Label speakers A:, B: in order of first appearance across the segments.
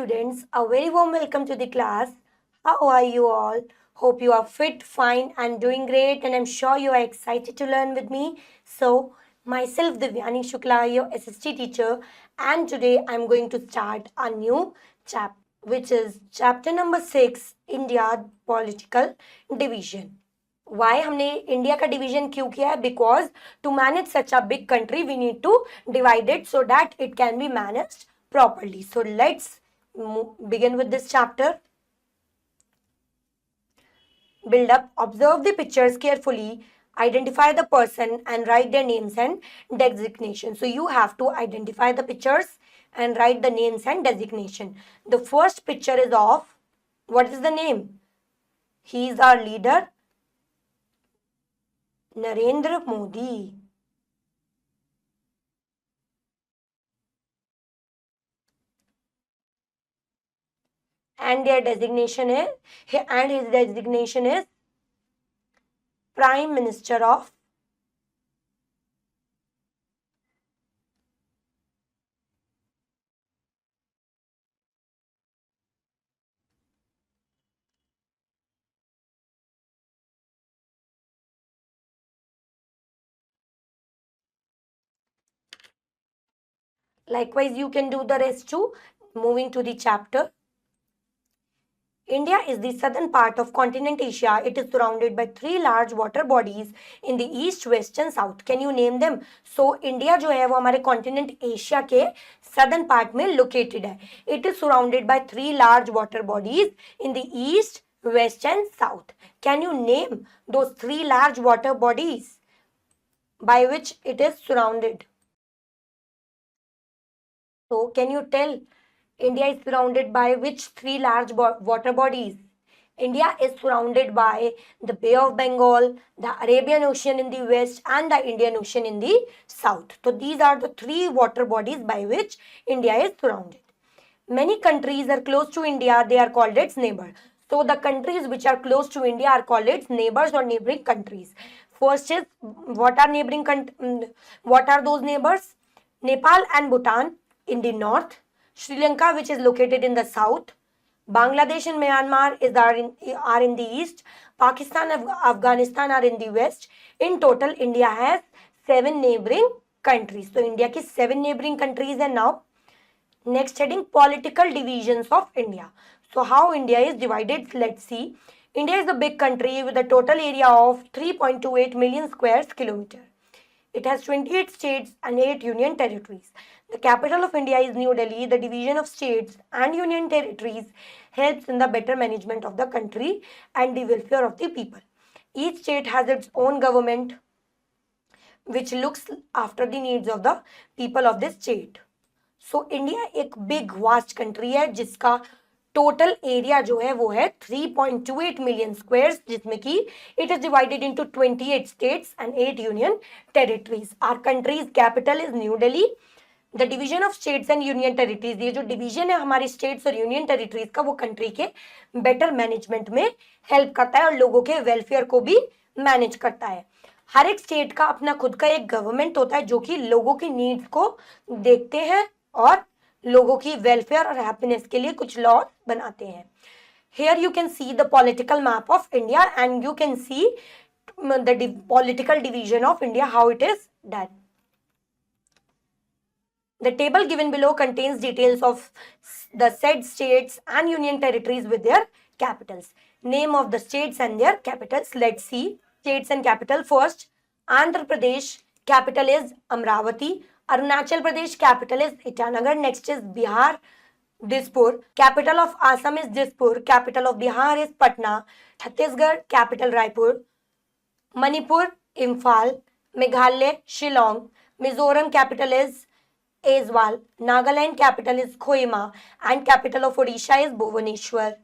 A: students, a very warm welcome to the class. How are you all? Hope you are fit, fine and doing great, and I'm sure you are excited to learn with me. So, myself Divyani Shukla, your SST teacher, and today I'm going to start a new chapter, which is chapter number 6, India Political Division. Why हमने India का division क्यों किया है? Because to manage such a big country we need to divide it so that it can be managed properly. So let's begin with this chapter. Build up, observe the pictures carefully, identify the person and write their names and designation. So you have to identify the pictures and write the names and designation. The first picture is of, what is the name? He is our leader, Narendra Modi. And their designation is, and his designation is Prime Minister of Likewise, you can do the rest too. Moving to the chapter. India is the southern part of continent Asia. It is surrounded by three large water bodies in the east, west and south. Can you name them? So, India जो है वो हमारे continent Asia के southern part में located है. It is surrounded by three large water bodies in the east, west and south. Can you name those three large water bodies by which it is surrounded? So, can you tell India is surrounded by which three large water bodies? India is surrounded by the Bay of Bengal, the Arabian Ocean in the west and the Indian Ocean in the south. So these are the three water bodies by which India is surrounded. Many countries are close to India. They are called its neighbors. So the countries which are close to India are called its neighbors or neighboring countries. First is, what are those neighbors? Nepal and Bhutan in the north, Sri Lanka, which is located in the south, Bangladesh and Myanmar are in the east, Pakistan and Afghanistan are in the west. In total, India has 7 neighboring countries. So India की 7 neighboring countries and now next heading, political divisions of India. So how India is divided, let's see. India is a big country with a total area of 3.28 million square kilometers. It has 28 states and 8 union territories. The capital of India is New Delhi. The division of states and union territories helps in the better management of the country and the welfare of the people. Each state has its own government which looks after the needs of the people of this state. So India एक big vast country है जिसका total area जो है वो है 3.28 million squares, जिसमें कि it is divided into 28 states and 8 union territories. Our country's capital is New Delhi. The division of states and union territories, ये जो डिवीजन है हमारी स्टेट्स और यूनियन टेरिटरीज का, वो कंट्री के बेटर मैनेजमेंट में हेल्प करता है और लोगों के वेलफेयर को भी मैनेज करता है. हर एक स्टेट का अपना खुद का एक गवर्नमेंट होता है जो कि लोगों की नीड्स को देखते हैं और लोगों की वेलफेयर और हैप्पीनेस के लिए कुछ लॉ बनाते हैं. Here you can see the political map of India and you can see the political division of India, how it is done. The table given below contains details of the said states and union territories with their capitals. Name of the states and their capitals. Let's see states and capital. First, Andhra Pradesh, capital is Amravati. Arunachal Pradesh, capital is Itanagar. Next is Bihar, Dispur. Capital of Assam is Dispur. Capital of Bihar is Patna. Chhattisgarh, capital Raipur. Manipur, Imphal. Meghalaya, Shillong. Mizoram, capital is Aizwal. Nagaland, capital is Kohima. And capital of Odisha is Bhubaneswar.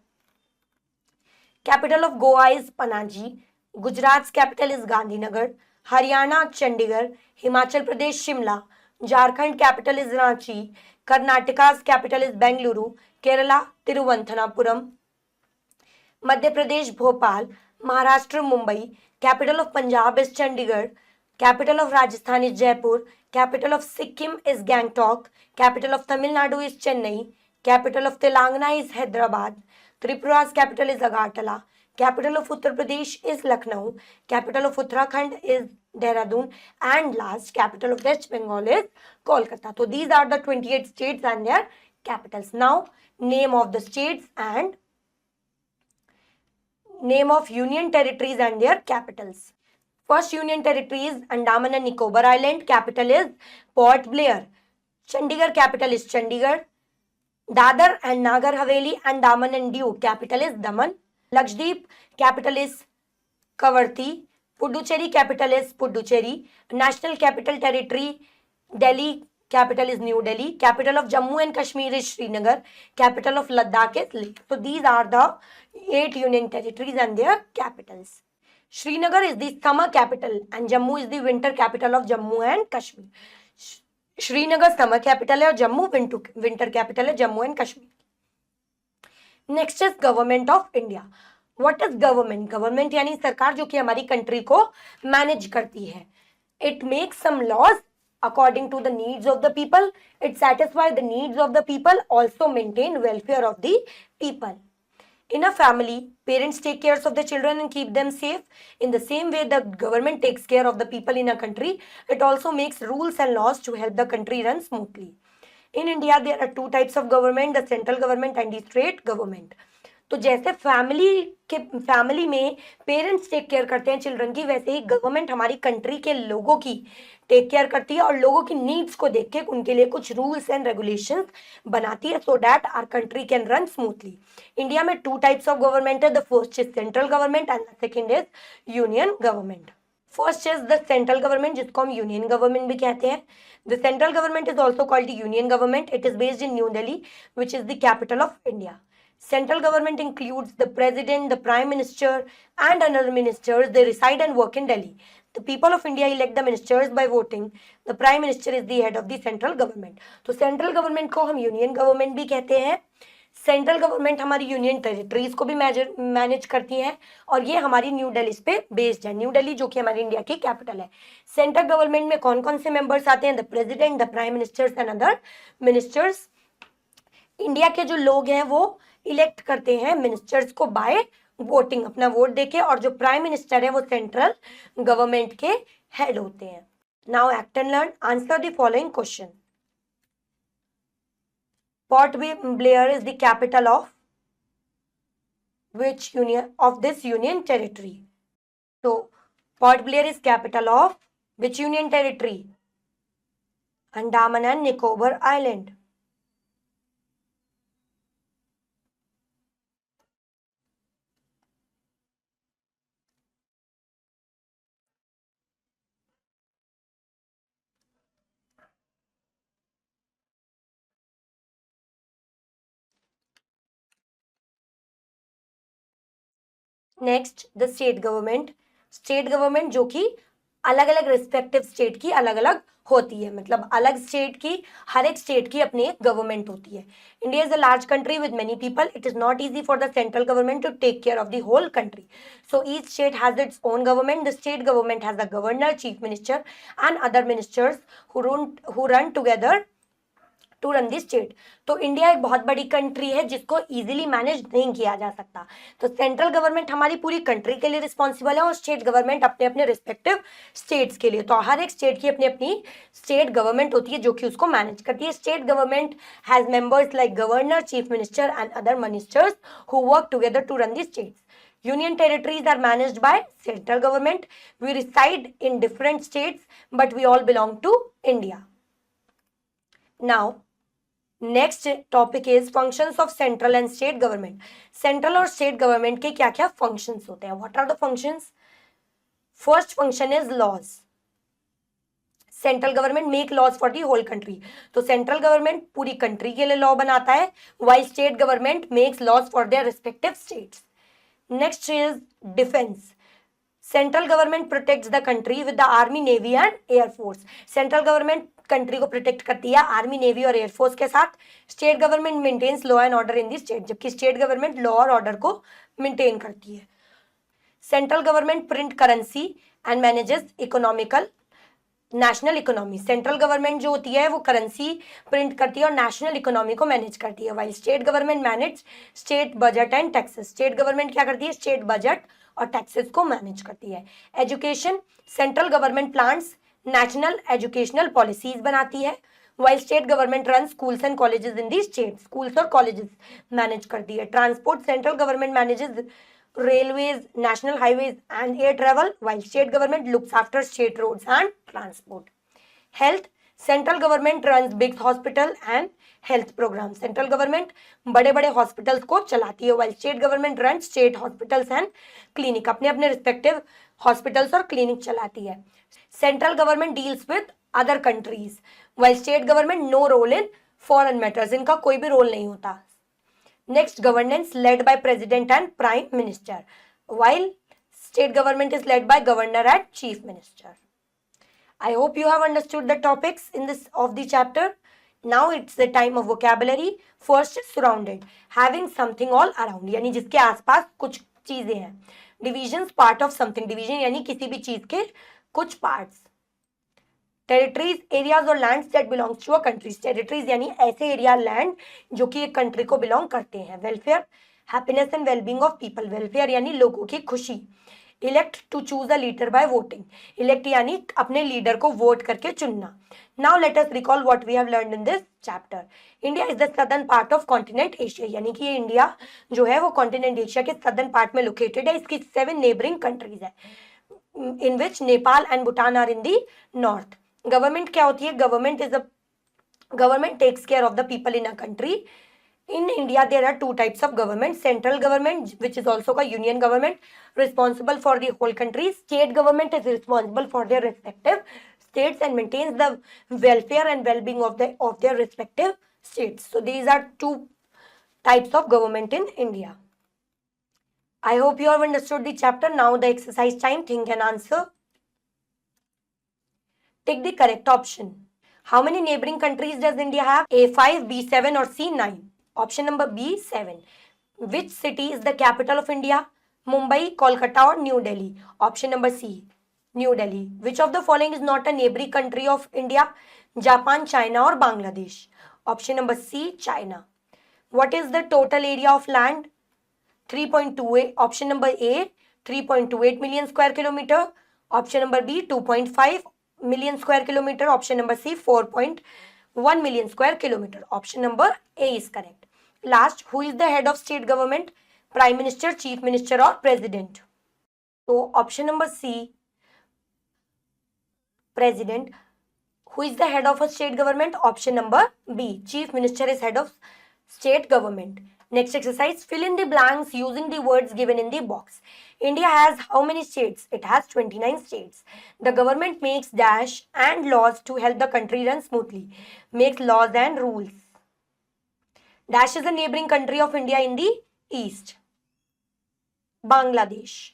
A: Capital of Goa is Panaji. Gujarat's capital is Gandhinagar. Haryana, Chandigarh. Himachal Pradesh, Shimla. Jharkhand capital is Ranchi. Karnataka's capital is Bengaluru. Kerala, Tiruvananthapuram. Madhya Pradesh, Bhopal. Maharashtra, Mumbai. Capital of Punjab is Chandigarh. Capital of Rajasthan is Jaipur. Capital of Sikkim is Gangtok. Capital of Tamil Nadu is Chennai. Capital of Telangana is Hyderabad. Tripura's capital is Agartala. Capital of Uttar Pradesh is Lucknow. Capital of Uttarakhand is Dehradun. And last, capital of West Bengal is Kolkata. So these are the 28 states and their capitals. Now, name of the states and name of union territories and their capitals. First union territory is Andaman and Nicobar Island. Capital is Port Blair. Chandigarh capital is Chandigarh. Dadar and Nagar Haveli and Daman and Diu capital is Daman. Lakshadweep capital is Kavarthi. Puducherry capital is Puducherry. National capital territory Delhi capital is New Delhi. Capital of Jammu and Kashmir is Srinagar. Capital of Ladakh is Leh. So these are the 8 union territories and their capitals. Srinagar is the summer capital and Jammu is the winter capital of Jammu and Kashmir. Srinagar summer capital है और Jammu winter capital है Jammu and Kashmir. Next is government of India. What is government? Government यानी सरकार जो कि हमारी country को manage करती है। It makes some laws according to the needs of the people. It satisfies the needs of the people, also maintain welfare of the people. In a family, parents take care of the children and keep them safe. In the same way, the government takes care of the people in a country. It also makes rules and laws to help the country run smoothly. In India, there are 2 types of government, the central government and the state government. तो जैसे family में parents take care करते हैं children की, वैसे ही government हमारी country के लोगों की टेक केयर करती है और लोगों की नीड्स को देख के उनके लिए कुछ रूल्स एंड रेगुलेशंस बनाती है so that our country can run smoothly. India में 2 टाइप्स ऑफ गवर्नमेंट है। The first is central government and the second is union government. First is the central government जिसको हम यूनियन गवर्नमेंट भी कहते हैं। The central government is also called union government. It is based in New Delhi which is the capital of India. Central government includes the president, the prime minister and other ministers. They reside and work in Delhi. The people of India elect the ministers by voting. The prime minister is the head of the central government. तो central government को हम union government भी कहते हैं। Central government हमारी union territories को भी manage करती हैं और ये हमारी न्यू दिल्ली पे बेस्ड है। न्यू दिल्ली जो कि हमारी इंडिया की कैपिटल है। सेंट्रल गवर्नमेंट में कौन कौन से मेंबर्स आते हैं? The president, the prime ministers and other ministers. India के जो लोग हैं वो इलेक्ट करते हैं मिनिस्टर्स को बाय वोटिंग, अपना वोट देके, और जो प्राइम मिनिस्टर है वो सेंट्रल गवर्नमेंट के हेड होते हैं। Now act and learn, answer the following question. Port Blair is the capital of which union of this union territory? तो Port Blair is capital of which union territory? Andaman and Nicobar island. Next the state government. State government जो कि अलग अलग respective state की अलग अलग होती है, मतलब अलग स्टेट की, हर एक स्टेट की अपनी एक गवर्नमेंट होती है। India is a large country with many people. It is not easy for the central government to take care of the whole country, so each state has its own government. The state government has a governor, chief minister and other ministers who run together to run the state. तो India एक बहुत बड़ी country है जिसको easily manage नहीं किया जा सकता। तो सेंट्रल गवर्नमेंट हमारी पूरी कंट्री के लिए रिस्पॉन्सिबल है और स्टेट गवर्नमेंट अपने अपने रिस्पेक्टिव स्टेट्स के लिए। तो हर एक स्टेट की अपनी अपनी स्टेट गवर्नमेंट होती है जो कि उसको मैनेज करती है। State government has members like governor, chief minister and other ministers who work together to run the states. Union territories are managed by central government. We reside in different states, but we all belong to India. Now, next topic is functions of central and state government. Central और state government के क्या क्या functions होते हैं? What are the functions? First function is laws. Central government make laws for the whole country. तो central government पूरी country के लिए लॉ बनाता है, while state government makes laws for their respective states. Next is defence. Central government protects the country with the army, navy and air force. Central government country को protect करती है army, navy और air force के साथ। State government maintains law and order in the state, जबकि state government law और order को maintain करती है। Central government print currency and manages economical national economy, central government जो होती है वो करेंसी प्रिंट करती है और नेशनल इकोनॉमी को मैनेज करती है, while state government manage state budget and taxes. State government क्या करती है, स्टेट बजट और टैक्सेस को मैनेज करती है। Education, central government plans national educational policies बनाती है, while state government run schools and colleges in the state, schools और कॉलेजेस मैनेज करती है। Transport, central government manages railways, national highways and air travel, while state government looks after state roads and transport. Health, central government runs big hospital and health programs. Central government बड़े बड़े hospitals को चलाती है, while state government runs state hospitals and clinic, अपने अपने respective hospitals और clinic चलाती है. Central government deals with other countries, while state government no role in foreign matters, इनका कोई भी रोल नहीं होता. Next, governance led by president and prime minister, while state government is led by governor and chief minister. I hope you have understood the topics in this of the chapter. Now it's the time of vocabulary. First is surrounded, having something all around, यानी जिसके आसपास कुछ चीजें हैं. Divisions, part of something, division यानी किसी भी चीज के कुछ parts. टेरिटरीज, एरियाज और lands that belongs to a countries, territories यानी ऐसे एरिया लैंड जो कि एक कंट्री को बिलोंग करते हैं. Welfare, happiness and wellbeing of people, welfare यानी लोगों की खुशी. Elect, to choose a leader by voting, elect यानी अपने लीडर को वोट करके चुनना. Now let us recall what we have learned in this chapter. India is the southern part of continent Asia, यानी कि ये इंडिया जो है वो कॉन्टिनेंट एशिया के सदर्न पार्ट में लोकेटेड है. इसकी 7 नेबरिंग कंट्रीज है, इन विच Nepal and Bhutan are in the north. Government क्या होती है, government is a government takes care of the people in a country. In India there are 2 types of government, central government which is also a union government responsible for the whole country. State government is responsible for their respective states and maintains the welfare and well-being of their respective states. So these are 2 types of government in India. I hope you have understood the chapter. Now the exercise time, think and answer. Take the correct option. How many neighboring countries does India have? A5, B7 or C9? Option number B, 7. Which city is the capital of India? Mumbai, Kolkata or New Delhi? Option number C, New Delhi. Which of the following is not a neighboring country of India? Japan, China or Bangladesh? Option number C, China. What is the total area of land? 3.28. Option number A, 3.28 million square kilometer. Option number B, 2.5 million square kilometer. Option number C, 4.1 million square kilometer. Option number A is correct. Last, who is the head of state government? Prime Minister, Chief Minister or President? So option number C, President. Who is the head of a state government? Option number B, Chief Minister is head of state government. Next exercise, fill in the blanks using the words given in the box. India has how many states? It has 29 states. The government makes dash and laws to help the country run smoothly. Makes laws and rules. Dash is a neighboring country of India in the east. Bangladesh.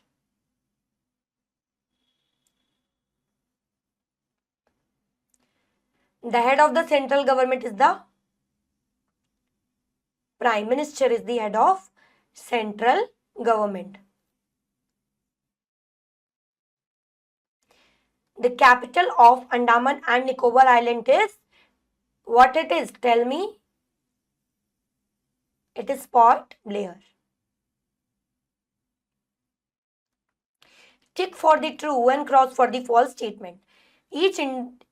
A: The head of the central government is the Prime Minister is the head of central government. The capital of Andaman and Nicobar Island is what it is? Tell me. It is Port Blair. Tick for the true and cross for the false statement. Each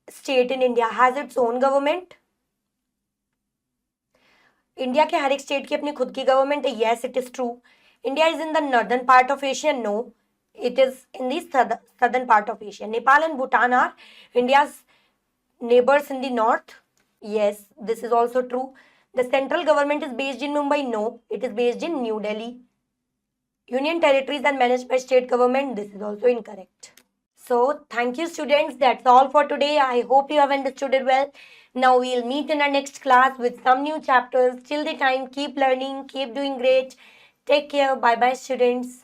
A: state in India has its own government. India के हर एक state की अपनी खुद की government है. Yes, it is true. India is in the northern part of Asia. No, it is in the southern part of Asia. Nepal and Bhutan are India's neighbors in the north. Yes, this is also true. The central government is based in Mumbai. No, it is based in New Delhi. Union territories are managed by state government. This is also incorrect. So thank you students. That's all for today. I hope you have understood it well. Now we'll meet in our next class with some new chapters. Till the time, keep learning, keep doing great. Take care. Bye bye students.